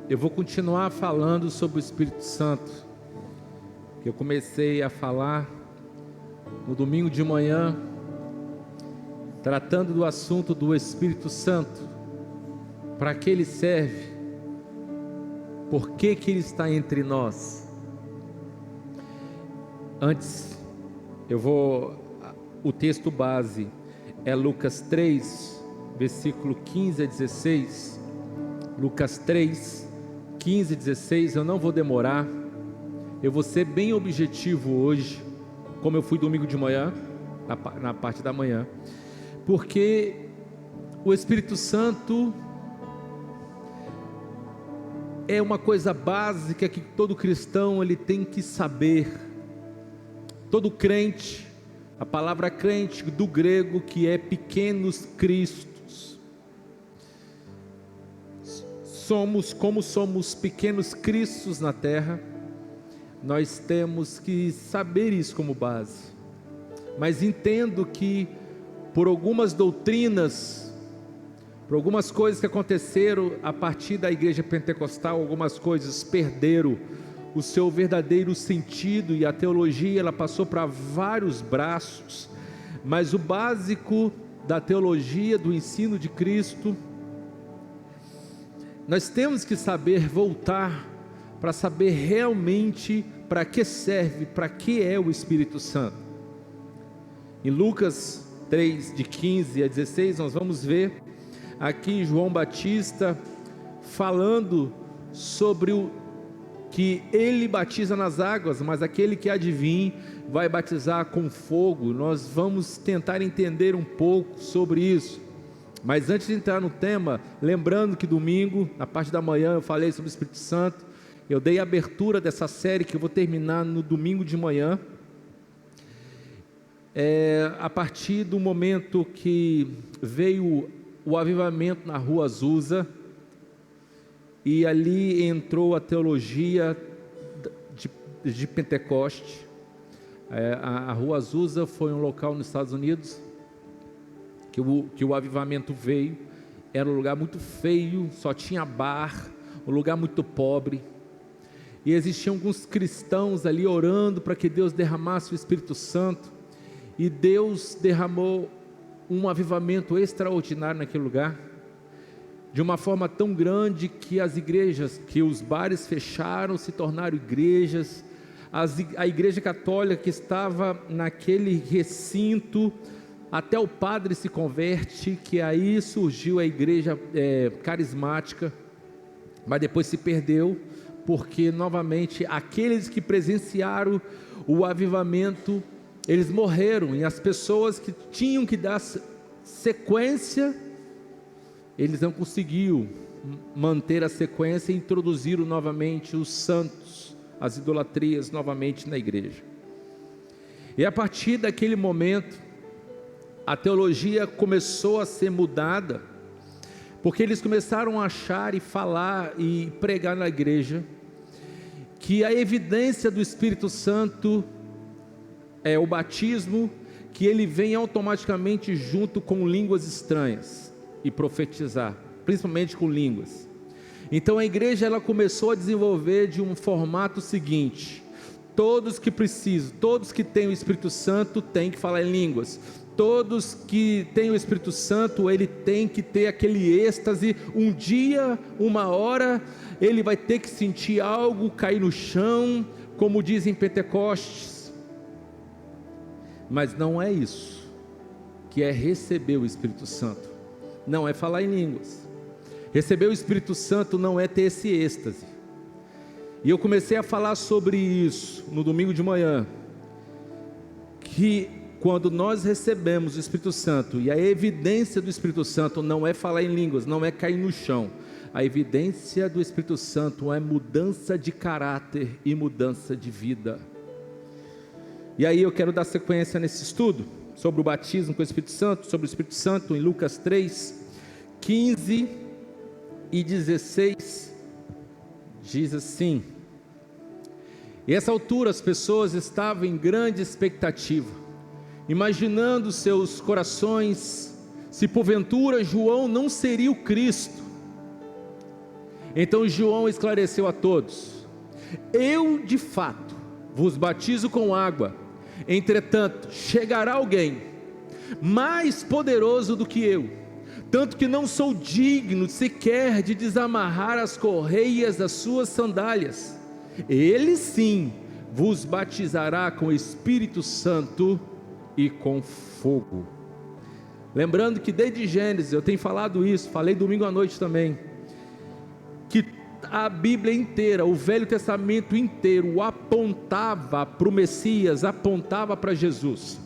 Eu vou continuar falando sobre o Espírito Santo, que eu comecei a falar no domingo de manhã, tratando do assunto do Espírito Santo, para que ele serve, por que que ele está entre nós. Antes, o texto base é Lucas 3, versículo 15 a 16, Lucas 3, 15 a 16, eu não vou demorar, eu vou ser bem objetivo hoje, como eu fui domingo de manhã, na parte da manhã, porque o Espírito Santo é uma coisa básica que todo cristão ele tem que saber, todo crente, a palavra crente do grego que é pequenos cristos, como somos pequenos cristos na terra, nós temos que saber isso como base, mas entendo que por algumas doutrinas, por algumas coisas que aconteceram a partir da igreja pentecostal, algumas coisas perderam o seu verdadeiro sentido e a teologia ela passou para vários braços, mas o básico da teologia, do ensino de Cristo, nós temos que saber voltar para saber realmente para que serve, para que é o Espírito Santo. Em Lucas 3, de 15 a 16, nós vamos ver aqui João Batista falando sobre o que ele batiza nas águas, mas aquele que há de vir vai batizar com fogo. Nós vamos tentar entender um pouco sobre isso, mas antes de entrar no tema, lembrando que domingo, na parte da manhã, eu falei sobre o Espírito Santo, eu dei a abertura dessa série que eu vou terminar no domingo de manhã, a partir do momento que veio o avivamento na Rua Azusa, e ali entrou a teologia de Pentecoste. A Rua Azusa foi um local nos Estados Unidos que o avivamento veio. Era um lugar muito feio, só tinha bar, um lugar muito pobre, e existiam alguns cristãos ali orando para que Deus derramasse o Espírito Santo, e Deus derramou um avivamento extraordinário naquele lugar, de uma forma tão grande que as igrejas, que os bares fecharam, se tornaram igrejas. A igreja católica que estava naquele recinto, até o padre se converte, que aí surgiu a igreja carismática, mas depois se perdeu, porque novamente aqueles que presenciaram o avivamento, eles morreram, e as pessoas que tinham que dar sequência, eles não conseguiram manter a sequência e introduziram novamente os santos, as idolatrias novamente na igreja. E a partir daquele momento, a teologia começou a ser mudada, porque eles começaram a achar e falar e pregar na igreja, que a evidência do Espírito Santo é o batismo, que ele vem automaticamente junto com línguas estranhas, e profetizar, principalmente com línguas. Então a igreja ela começou a desenvolver de um formato seguinte: todos que precisam, todos que têm o Espírito Santo têm que falar em línguas, todos que têm o Espírito Santo, ele tem que ter aquele êxtase, um dia, uma hora, ele vai ter que sentir algo cair no chão, como dizem Pentecostes. Mas não é isso que é receber o Espírito Santo, não é falar em línguas. Receber o Espírito Santo não é ter esse êxtase. E eu comecei a falar sobre isso no domingo de manhã, que quando nós recebemos o Espírito Santo, e a evidência do Espírito Santo não é falar em línguas, não é cair no chão, a evidência do Espírito Santo é mudança de caráter e mudança de vida. E aí eu quero dar sequência nesse estudo sobre o batismo com o Espírito Santo, sobre o Espírito Santo, em Lucas 3, 15 e 16, diz assim: e essa altura as pessoas estavam em grande expectativa, imaginando seus corações, se porventura João não seria o Cristo. Então João esclareceu a todos: eu de fato vos batizo com água, entretanto chegará alguém mais poderoso do que eu, tanto que não sou digno sequer de desamarrar as correias das suas sandálias. Ele sim vos batizará com o Espírito Santo e com fogo. Lembrando que desde Gênesis, eu tenho falado isso, falei domingo à noite também, que a Bíblia inteira, o Velho Testamento inteiro apontava para o Messias, apontava para Jesus.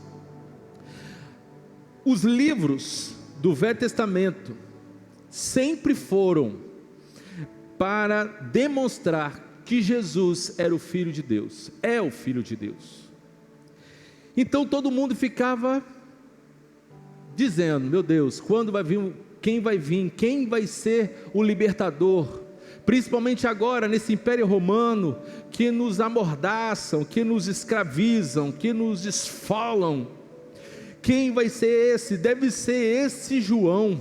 Os livros do Velho Testamento sempre foram para demonstrar que Jesus era o Filho de Deus, é o Filho de Deus. Então todo mundo ficava dizendo: meu Deus, quando vai vir, quem vai ser o libertador? Principalmente agora nesse Império Romano, que nos amordaçam, que nos escravizam, que nos esfolam. Quem vai ser esse? Deve ser esse João.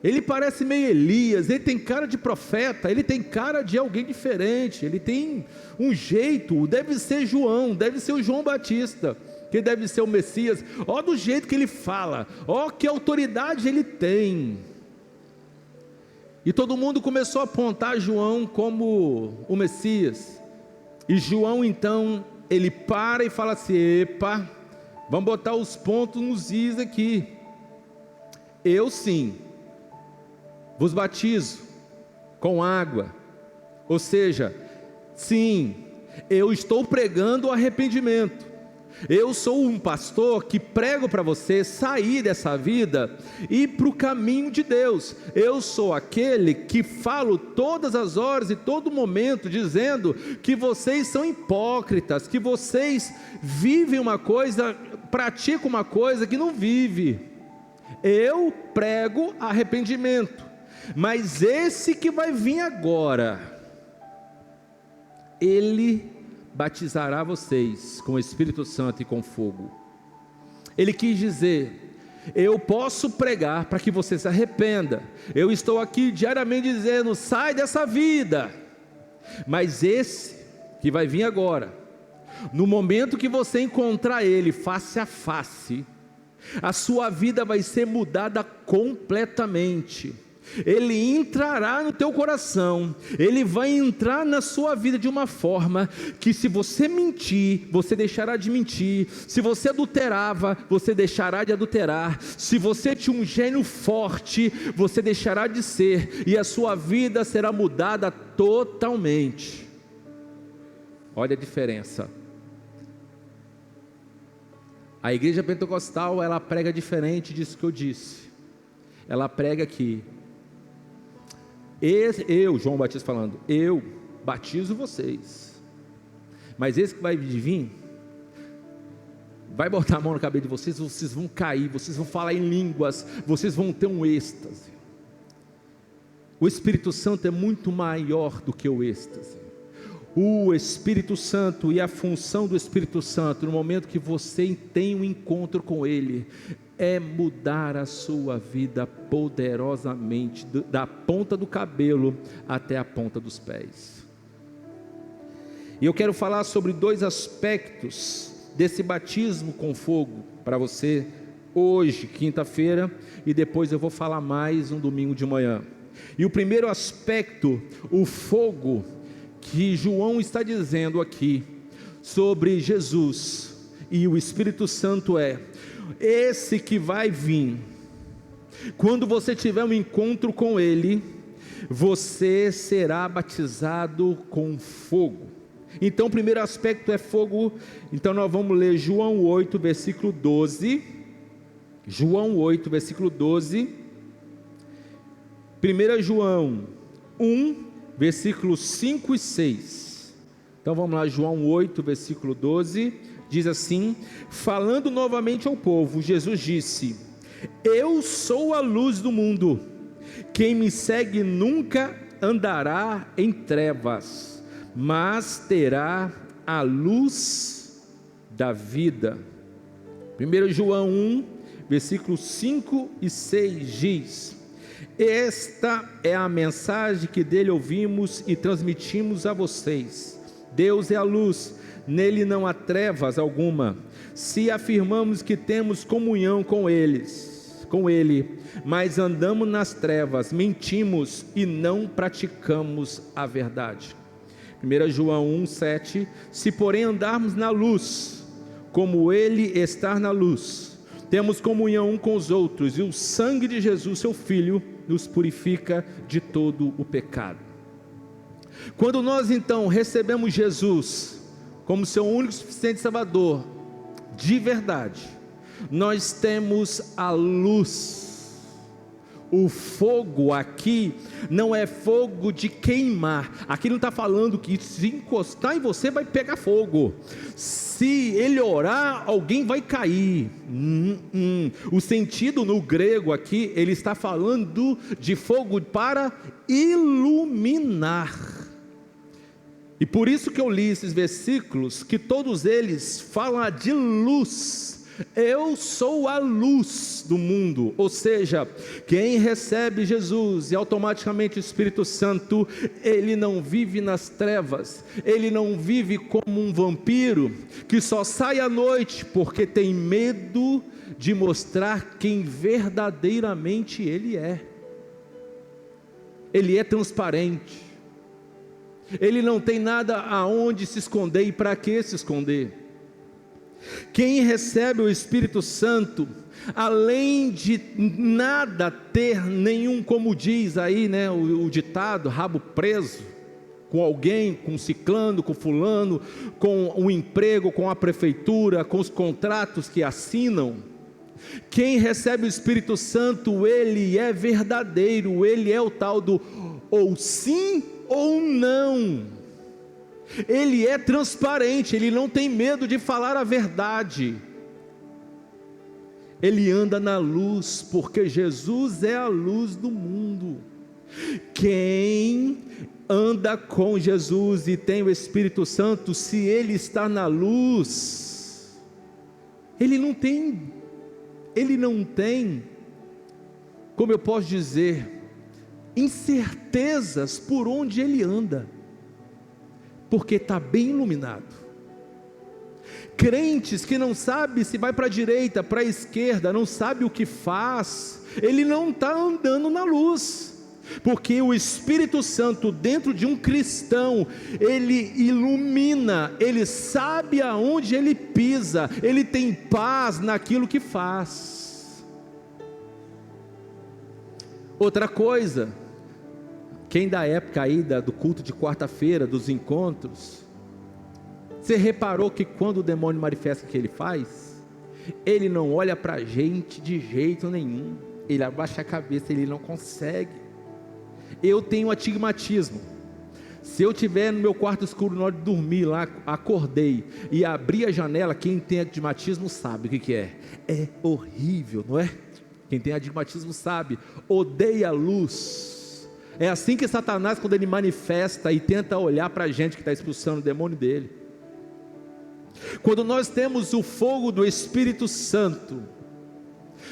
Ele parece meio Elias, ele tem cara de profeta, ele tem cara de alguém diferente, ele tem um jeito, deve ser João, deve ser o João Batista, que deve ser o Messias. Ó do jeito que ele fala, ó que autoridade ele tem. E todo mundo começou a apontar João como o Messias. E João então, ele para e fala assim: epa, vamos botar os pontos nos is aqui. Eu sim vos batizo com água, ou seja, sim, eu estou pregando o arrependimento. Eu sou um pastor que prego para você sair dessa vida e ir para o caminho de Deus. Eu sou aquele que falo todas as horas e todo momento dizendo que vocês são hipócritas, que vocês vivem uma coisa, praticam uma coisa que não vive. Eu prego arrependimento, mas esse que vai vir agora, ele batizará vocês com o Espírito Santo e com fogo. Ele quis dizer: eu posso pregar para que você se arrependa, eu estou aqui diariamente dizendo: sai dessa vida, mas esse que vai vir agora, no momento que você encontrar ele face a face, a sua vida vai ser mudada completamente. Ele entrará no teu coração, ele vai entrar na sua vida de uma forma que, se você mentir, você deixará de mentir. Se você adulterava, você deixará de adulterar. Se você tinha um gênio forte, você deixará de ser, e a sua vida será mudada totalmente. Olha a diferença. A igreja pentecostal, ela prega diferente disso que eu disse. Ela prega que eu, João Batista falando, eu batizo vocês, mas esse que vai vir, vai botar a mão na cabeça de vocês, vocês vão cair, vocês vão falar em línguas, vocês vão ter um êxtase. O Espírito Santo é muito maior do que o êxtase. O Espírito Santo e a função do Espírito Santo, no momento que você tem um encontro com Ele, é mudar a sua vida poderosamente, da ponta do cabelo até a ponta dos pés. E eu quero falar sobre dois aspectos desse batismo com fogo para você hoje, quinta-feira, e depois eu vou falar mais um domingo de manhã. E o primeiro aspecto, o fogo que João está dizendo aqui sobre Jesus e o Espírito Santo, é esse que vai vir. Quando você tiver um encontro com ele, você será batizado com fogo. Então o primeiro aspecto é fogo. Então nós vamos ler João 8, versículo 12. João 8, versículo 12. 1 João 1, versículos 5 e 6. Então vamos lá, João 8, versículo 12. Diz assim: falando novamente ao povo, Jesus disse: eu sou a luz do mundo, quem me segue nunca andará em trevas, mas terá a luz da vida. 1 João 1, versículos 5 e 6 diz: Esta é a mensagem que dele ouvimos e transmitimos a vocês. Deus é a luz, nele não há trevas alguma. Se afirmamos que temos comunhão com ele, mas andamos nas trevas, mentimos e não praticamos a verdade. 1 João 1,7: se porém andarmos na luz, como ele está na luz, temos comunhão um com os outros, e o sangue de Jesus, seu Filho, nos purifica de todo o pecado. Quando nós então recebemos Jesus como seu único e suficiente Salvador, de verdade, nós temos a luz. O fogo aqui não é fogo de queimar. Aqui não está falando que se encostar em você vai pegar fogo. Se ele orar, alguém vai cair. O sentido no grego aqui, ele está falando de fogo para iluminar. E por isso que eu li esses versículos, que todos eles falam de luz. Eu sou a luz do mundo. Ou seja, quem recebe Jesus e automaticamente o Espírito Santo, ele não vive nas trevas, ele não vive como um vampiro que só sai à noite porque tem medo de mostrar quem verdadeiramente ele é. Ele é transparente, ele não tem nada aonde se esconder e para que se esconder. Quem recebe o Espírito Santo, além de nada ter nenhum, como diz aí, né, o ditado, rabo preso, com alguém, com ciclano, com fulano, com o emprego, com a prefeitura, com os contratos que assinam. Quem recebe o Espírito Santo, ele é verdadeiro, ele é o tal do ou sim ou não. Ele é transparente, ele não tem medo de falar a verdade. Ele anda na luz, porque Jesus é a luz do mundo. Quem anda com Jesus e tem o Espírito Santo, se ele está na luz, ele não tem, como eu posso dizer, incertezas por onde ele anda, porque está bem iluminado. Crentes que não sabe se vai para a direita, para a esquerda, não sabe o que faz, ele não está andando na luz, porque o Espírito Santo dentro de um cristão, ele ilumina, ele sabe aonde ele pisa, ele tem paz naquilo que faz. Outra coisa, quem da época aí do culto de quarta-feira, dos encontros, você reparou que quando o demônio manifesta o que ele faz, ele não olha para a gente de jeito nenhum, ele abaixa a cabeça, ele não consegue. Eu tenho astigmatismo. Se eu estiver no meu quarto escuro na hora de dormir lá, acordei e abri a janela, quem tem astigmatismo sabe o que é. É horrível, não é? Quem tem astigmatismo sabe, odeia a luz. É assim que Satanás, quando ele manifesta e tenta olhar para a gente que está expulsando o demônio dele. Quando nós temos o fogo do Espírito Santo,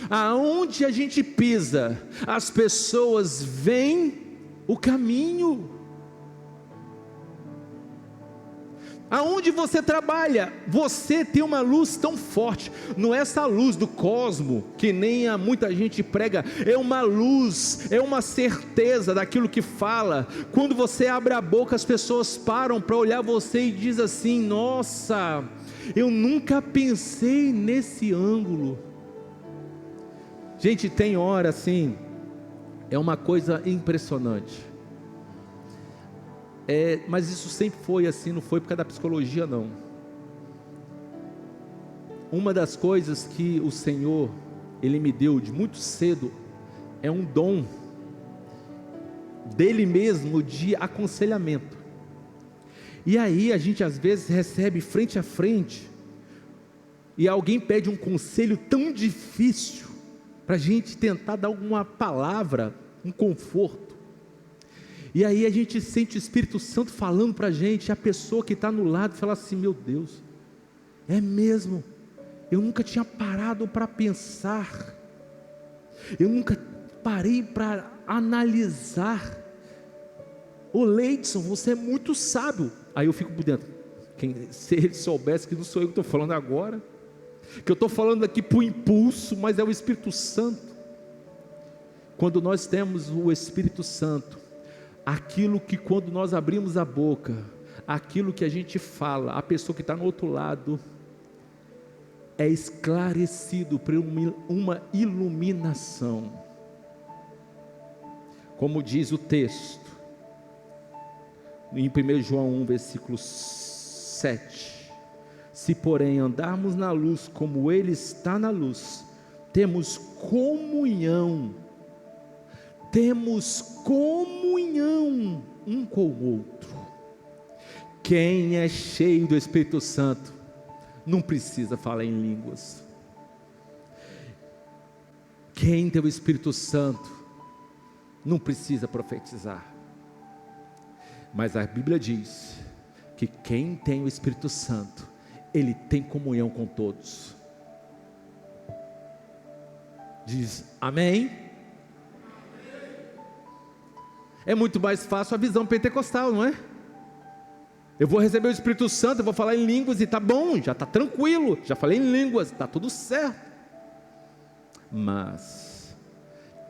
aonde a gente pisa, as pessoas veem o caminho. Aonde você trabalha, você tem uma luz tão forte, não é essa luz do cosmo, que nem muita gente prega, é uma luz, é uma certeza daquilo que fala. Quando você abre a boca, as pessoas param para olhar você e diz assim: nossa, eu nunca pensei nesse ângulo. Gente, tem hora assim, é uma coisa impressionante. Mas isso sempre foi assim, não foi por causa da psicologia não. Uma das coisas que o Senhor, Ele me deu de muito cedo, é um dom dele mesmo de aconselhamento. E aí a gente às vezes recebe frente a frente, e alguém pede um conselho tão difícil, para a gente tentar dar alguma palavra, um conforto. E aí a gente sente o Espírito Santo falando para a gente, a pessoa que está no lado fala assim: meu Deus, é mesmo, eu nunca tinha parado para pensar, eu nunca parei para analisar. Ô Leidson, você é muito sábio. Aí eu fico por dentro, se ele soubesse que não sou eu que estou falando agora, que eu estou falando aqui por impulso, mas é o Espírito Santo. Quando nós temos o Espírito Santo, aquilo que quando nós abrimos a boca, aquilo que a gente fala, a pessoa que está no outro lado, é esclarecido por uma iluminação. Como diz o texto, em 1 João 1, versículo 7, se porém andarmos na luz como Ele está na luz, temos comunhão um com o outro. Quem é cheio do Espírito Santo, não precisa falar em línguas. Quem tem o Espírito Santo, não precisa profetizar. Mas a Bíblia diz que quem tem o Espírito Santo, ele tem comunhão com todos. Diz amém? É muito mais fácil a visão pentecostal, não é? Eu vou receber o Espírito Santo, eu vou falar em línguas e tá bom, já está tranquilo, já falei em línguas, está tudo certo. Mas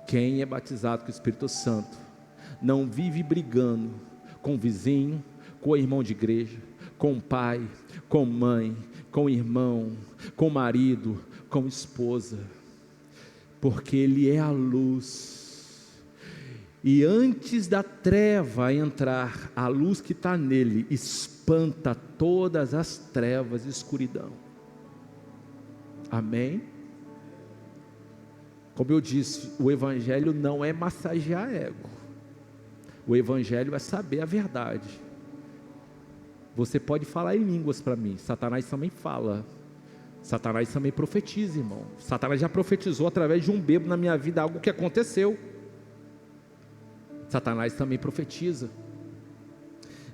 quem é batizado com o Espírito Santo não vive brigando com o vizinho, com o irmão de igreja, com o pai, com mãe, com o irmão, com o marido, com a esposa, porque ele é a luz, e antes da treva entrar, a luz que está nele espanta todas as trevas e escuridão. Amém? Como eu disse, o Evangelho não é massagear ego, o Evangelho é saber a verdade. Você pode falar em línguas para mim, Satanás também fala, Satanás também profetiza, irmão. Satanás já profetizou através de um bêbado na minha vida, algo que aconteceu. Satanás também profetiza,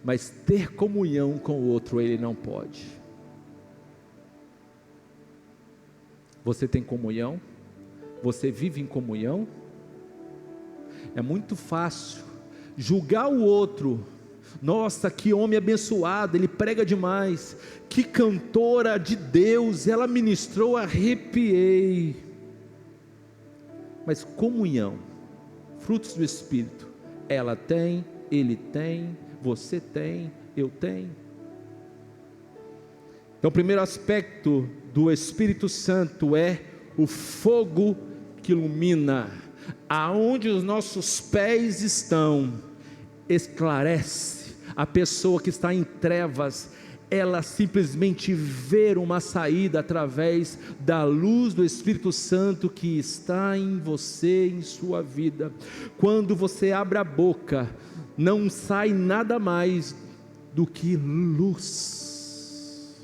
mas ter comunhão com o outro, ele não pode. Você tem comunhão? Você vive em comunhão? É muito fácil julgar o outro. Nossa, que homem abençoado, ele prega demais, que cantora de Deus, ela ministrou, arrepiei. Mas comunhão, frutos do Espírito, ela tem, ele tem, você tem, eu tenho. Então o primeiro aspecto do Espírito Santo é o fogo que ilumina. Aonde os nossos pés estão, esclarece. A pessoa que está em trevas, ela simplesmente vê uma saída através da luz do Espírito Santo que está em você, em sua vida. Quando você abre a boca, não sai nada mais do que luz.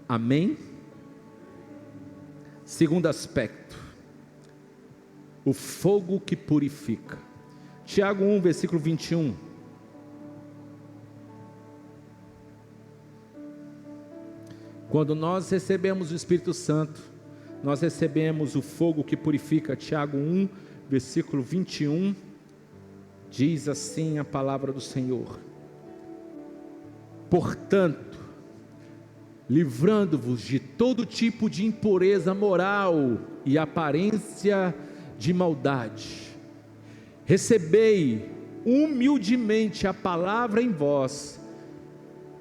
Amém? Segundo aspecto, o fogo que purifica. Tiago 1, versículo 21. Quando nós recebemos o Espírito Santo, nós recebemos o fogo que purifica. Tiago 1, versículo 21, diz assim a palavra do Senhor: portanto, livrando-vos de todo tipo de impureza moral e aparência de maldade, recebei humildemente a palavra em vós,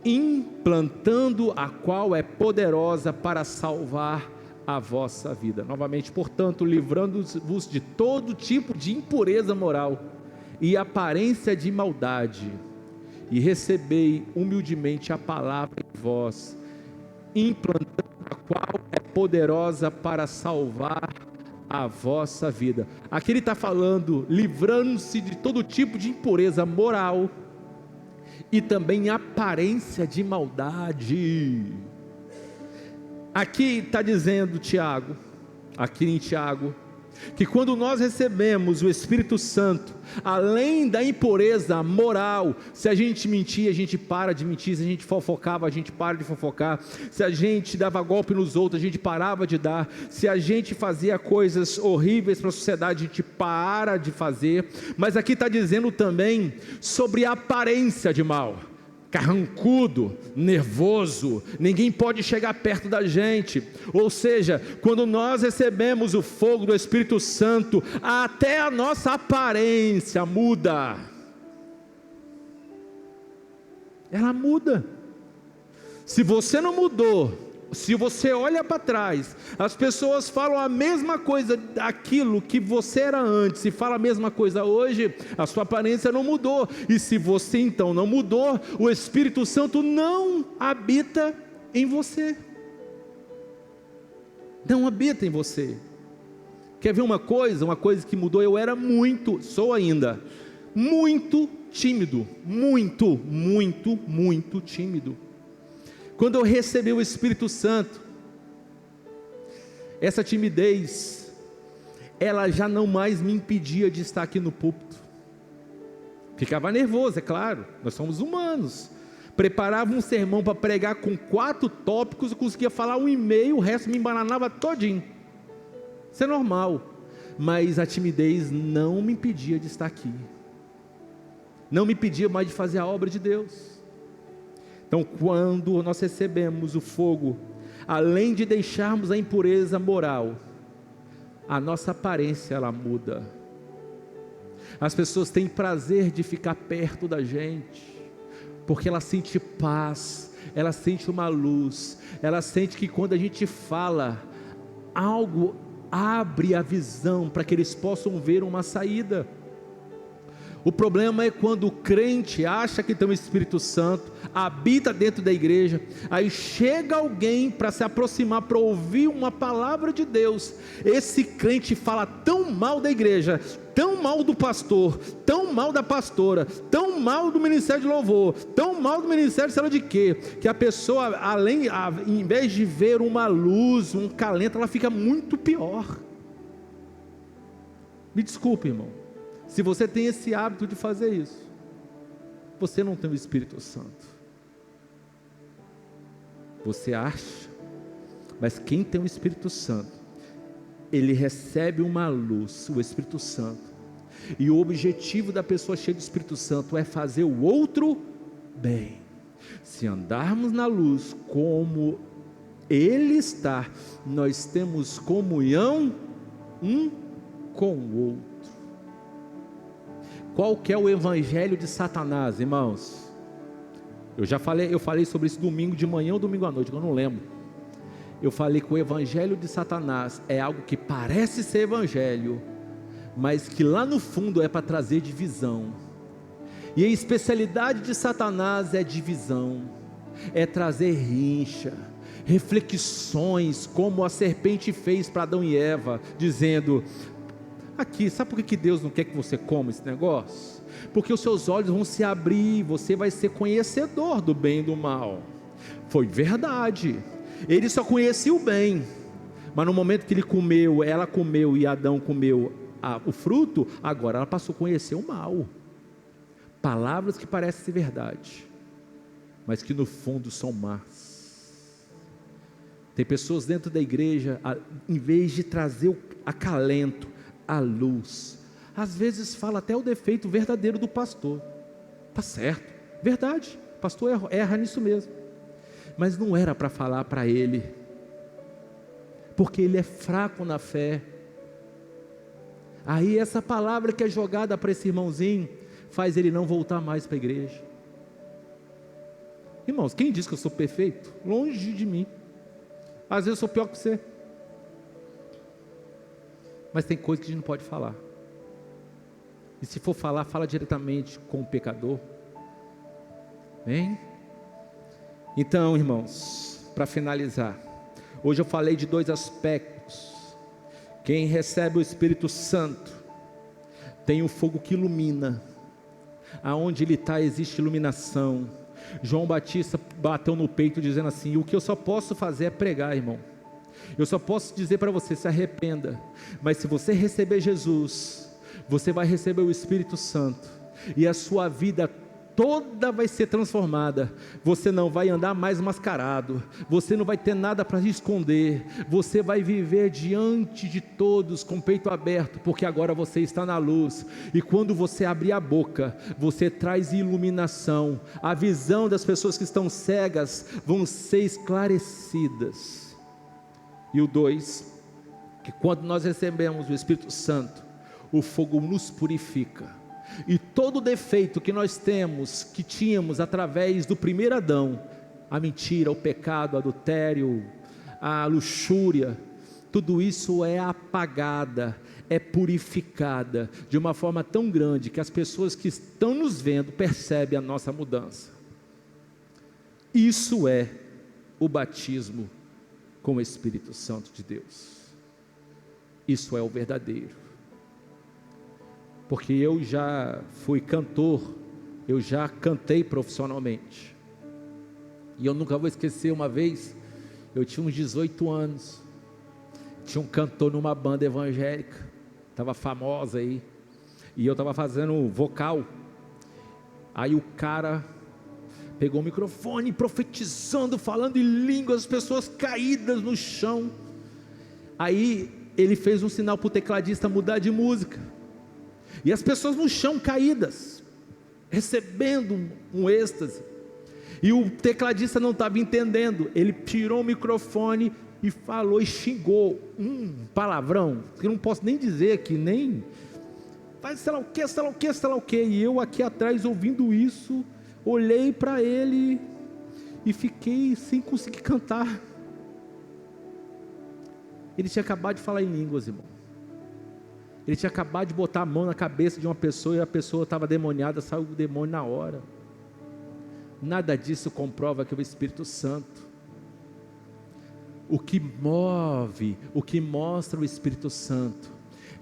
implantando a qual é poderosa para salvar a vossa vida. Novamente, portanto, livrando-vos de todo tipo de impureza moral e aparência de maldade, e recebei humildemente a palavra em vós, implantando a qual é poderosa para salvar a vossa vida. Aqui ele está falando, livrando-se de todo tipo de impureza moral e também aparência de maldade. Aqui está dizendo Tiago, aqui em Tiago, que quando nós recebemos o Espírito Santo, além da impureza moral, se a gente mentia, a gente para de mentir, se a gente fofocava, a gente para de fofocar, se a gente dava golpe nos outros, a gente parava de dar, se a gente fazia coisas horríveis para a sociedade, a gente para de fazer. Mas aqui está dizendo também sobre a aparência de mal, carrancudo, nervoso, ninguém pode chegar perto da gente. Ou seja, quando nós recebemos o fogo do Espírito Santo, até a nossa aparência muda. Ela muda. Se você não mudou, se você olha para trás, as pessoas falam a mesma coisa daquilo que você era antes, e fala a mesma coisa hoje, a sua aparência não mudou. E se você então não mudou, o Espírito Santo não habita em você. Não habita em você. Quer ver uma coisa que mudou? Eu era sou ainda, muito tímido, muito tímido. Quando eu recebi o Espírito Santo, essa timidez, ela já não mais me impedia de estar aqui no púlpito. Ficava nervoso, é claro, nós somos humanos. Preparava um sermão para pregar com 4 tópicos, eu conseguia falar 1,5, o resto me embananava todinho. Isso é normal, mas a timidez não me impedia de estar aqui. Não me impedia mais de fazer a obra de Deus. Então, quando nós recebemos o fogo, além de deixarmos a impureza moral, a nossa aparência ela muda. As pessoas têm prazer de ficar perto da gente, porque ela sente paz, ela sente uma luz, ela sente que quando a gente fala, algo abre a visão para que eles possam ver uma saída. O problema é quando o crente acha que tem o Espírito Santo, habita dentro da igreja, aí chega alguém para se aproximar, para ouvir uma palavra de Deus, esse crente fala tão mal da igreja, tão mal do pastor, tão mal da pastora, tão mal do ministério de louvor, tão mal do ministério sei lá de quê, que a pessoa, em vez de ver uma luz, um calento, ela fica muito pior. Me desculpe, irmão, se você tem esse hábito de fazer isso, você não tem o Espírito Santo. Você acha, mas quem tem o Espírito Santo, ele recebe uma luz, o Espírito Santo, e o objetivo da pessoa cheia do Espírito Santo é fazer o outro bem. Se andarmos na luz como Ele está, nós temos comunhão um com o outro. Qual que é o evangelho de Satanás, irmãos? Eu falei sobre isso domingo de manhã ou domingo à noite, eu não lembro. Eu falei que o evangelho de Satanás é algo que parece ser evangelho, mas que lá no fundo é para trazer divisão. E a especialidade de Satanás é divisão, é trazer rincha, reflexões, como a serpente fez para Adão e Eva, dizendo: aqui, sabe por que Deus não quer que você coma esse negócio? Porque os seus olhos vão se abrir, você vai ser conhecedor do bem e do mal. Foi verdade, ele só conhecia o bem, mas no momento que ele comeu, ela comeu e Adão comeu o fruto, agora ela passou a conhecer o mal. Palavras que parecem ser verdade, mas que no fundo são más. Tem pessoas dentro da igreja, em vez de trazer o acalento, a luz, às vezes fala até o defeito verdadeiro do pastor. Tá certo, verdade, o pastor erra nisso mesmo, mas não era para falar para ele, porque ele é fraco na fé. Aí essa palavra que é jogada para esse irmãozinho faz ele não voltar mais para a igreja. Irmãos, quem diz que eu sou perfeito? Longe de mim. Às vezes eu sou pior que você, mas tem coisa que a gente não pode falar, e se for falar, fala diretamente com o pecador. Bem? Então, irmãos, para finalizar, hoje eu falei de 2 aspectos. Quem recebe o Espírito Santo tem um fogo que ilumina, aonde ele está existe iluminação. João Batista bateu no peito dizendo assim: o que eu só posso fazer é pregar, irmão. Eu só posso dizer para você: se arrependa. Mas se você receber Jesus, você vai receber o Espírito Santo, e a sua vida toda vai ser transformada. Você não vai andar mais mascarado, você não vai ter nada para esconder, você vai viver diante de todos com o peito aberto, porque agora você está na luz, e quando você abrir a boca, você traz iluminação, a visão das pessoas que estão cegas vão ser esclarecidas. E o 2, que quando nós recebemos o Espírito Santo, o fogo nos purifica, e todo defeito que nós temos, que tínhamos através do primeiro Adão, a mentira, o pecado, o adultério, a luxúria, tudo isso é apagada, é purificada, de uma forma tão grande, que as pessoas que estão nos vendo, percebem a nossa mudança. Isso é o batismo com o Espírito Santo de Deus. Isso é o verdadeiro. Porque eu já fui cantor, eu já cantei profissionalmente, e eu nunca vou esquecer, uma vez, eu tinha uns 18 anos, tinha um cantor numa banda evangélica, estava famosa aí, e eu estava fazendo vocal, aí o cara pegou o microfone, profetizando, falando em línguas, as pessoas caídas no chão, aí ele fez um sinal para o tecladista mudar de música, e as pessoas no chão caídas, recebendo um êxtase, e o tecladista não estava entendendo, ele tirou o microfone e falou e xingou, palavrão, que eu não posso nem dizer aqui, nem, faz sei lá o que, sei lá o que, sei lá o que, e eu aqui atrás ouvindo isso, olhei para ele, e fiquei sem conseguir cantar. Ele tinha acabado de falar em línguas, irmão. Ele tinha acabado de botar a mão na cabeça de uma pessoa, e a pessoa estava demoniada, saiu o demônio na hora. Nada disso comprova que o Espírito Santo, o que move, o que mostra o Espírito Santo,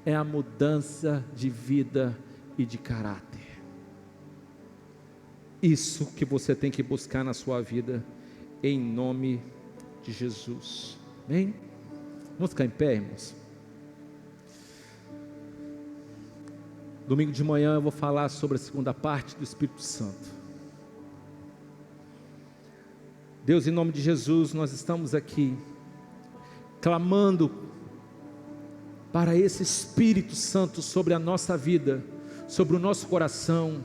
é a mudança de vida e de caráter. Isso que você tem que buscar na sua vida, em nome de Jesus. Amém? Vamos ficar em pé, irmãos? Domingo de manhã eu vou falar sobre a segunda parte do Espírito Santo. Deus, em nome de Jesus, nós estamos aqui clamando para esse Espírito Santo sobre a nossa vida, sobre o nosso coração,